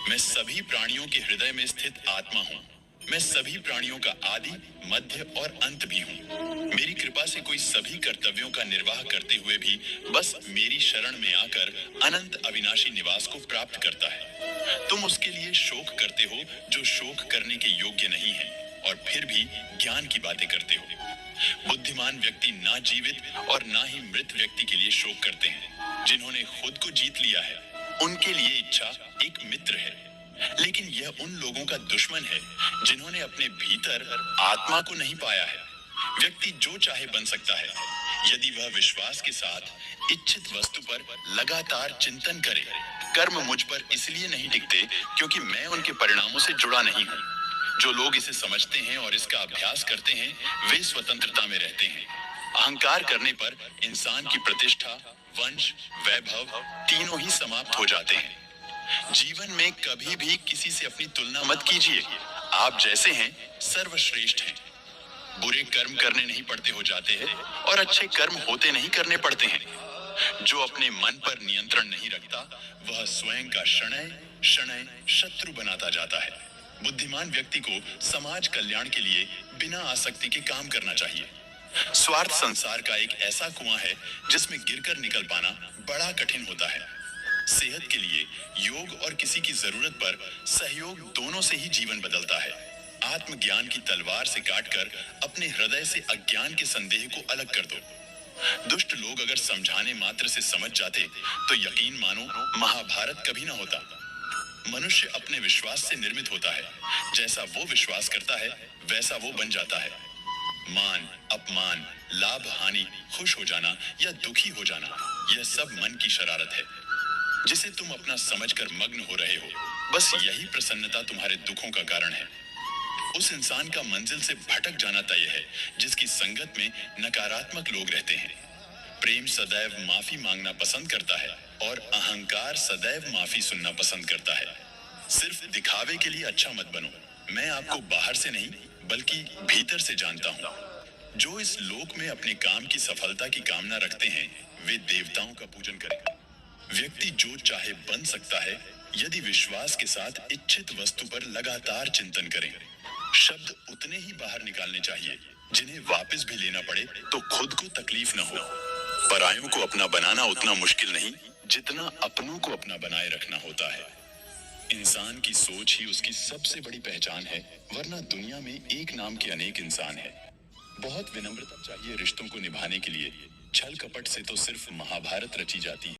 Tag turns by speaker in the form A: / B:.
A: मैं सभी प्राणियों के हृदय में स्थित आत्मा हूँ। मैं सभी प्राणियों का आदि, मध्य और अंत भी हूँ। मेरी कृपा से कोई सभी कर्तव्यों का निर्वाह करते हुए भी बस मेरी शरण में आकर अनंत अविनाशी निवास को प्राप्त करता है। तुम उसके लिए शोक करते हो जो शोक करने के योग्य नहीं है, और फिर भी ज्ञान की बातें करते हो। बुद्धिमान व्यक्ति ना जीवित और ना ही मृत व्यक्ति के लिए शोक करते हैं। जिन्होंने खुद को जीत लिया है, उनके लिए इच्छा एक मित्र है। लेकिन यह उन लोगों का दुश्मन है जिन्होंने अपने भीतर आत्मा को नहीं पाया है। व्यक्ति जो चाहे बन सकता है, यदि वह विश्वास के साथ इच्छित वस्तु पर लगातार चिंतन करे। कर्म मुझ पर इसलिए नहीं टिकते क्योंकि मैं उनके परिणामों से जुड़ा नहीं हूँ। जो लोग इसे समझते हैं और इसका अभ्यास करते हैं, वे स्वतंत्रता में रहते हैं। अहंकार करने पर इंसान की प्रतिष्ठा, वंश, वैभव तीनों ही समाप्त हो जाते हैं। जीवन में कभी भी किसी से अपनी तुलना मत कीजिए। आप जैसे हैं सर्वश्रेष्ठ हैं। बुरे कर्म करने नहीं पड़ते हो जाते हैं, और अच्छे कर्म होते नहीं करने पड़ते हैं। जो अपने मन पर नियंत्रण नहीं रखता, वह स्वयं का शनय शनय शत्रु बनाता जाता है। बुद्धिमान व्यक्ति को समाज कल्याण के लिए बिना आसक्ति के काम करना चाहिए। स्वार्थ संसार का एक ऐसा कुआं है जिसमें गिरकर निकल पाना बड़ा कठिन होता है। सेहत के लिए योग और किसी की जरूरत पर सहयोग दोनों से ही जीवन बदलता है। आत्मज्ञान की तलवार से काटकर अपने हृदय से अज्ञान के संदेह को अलग कर दो। दुष्ट लोग अगर समझाने मात्र से समझ जाते तो यकीन मानो महाभारत कभी ना होता। मनुष्य अपने विश्वास से निर्मित होता है। जैसा वो विश्वास करता है, वैसा वो बन जाता है। मान, अपमान, लाभ हानि, खुश हो जाना या दुखी हो जाना, यह सब मन की शरारत है जिसे तुम अपना समझकर मग्न हो रहे हो। बस यही प्रसन्नता तुम्हारे दुखों का कारण है। उस इंसान का मंजिल से भटक जाना तय है जिसकी संगत में नकारात्मक लोग रहते हैं। प्रेम सदैव माफी मांगना पसंद करता है, और अहंकार सदैव माफी सुनना पसंद करता है। सिर्फ दिखावे के लिए अच्छा मत बनो। मैं आपको बाहर से नहीं बल्कि भीतर से जानता हूँ। जो इस लोक में अपने काम की सफलता की कामना रखते हैं, वे देवताओं का पूजन करें। व्यक्ति जो चाहे बन सकता है यदि विश्वास के साथ इच्छित वस्तु पर लगातार चिंतन करें। शब्द उतने ही बाहर निकालने चाहिए जिन्हें वापस भी लेना पड़े तो खुद को तकलीफ न हो। परायों को अपना बनाना उतना मुश्किल नहीं जितना अपनों को अपना बनाए रखना होता है। इंसान की सोच ही उसकी सबसे बड़ी पहचान है, वरना दुनिया में एक नाम के अनेक इंसान है। बहुत विनम्रता चाहिए रिश्तों को निभाने के लिए। छल कपट से तो सिर्फ महाभारत रची जाती है।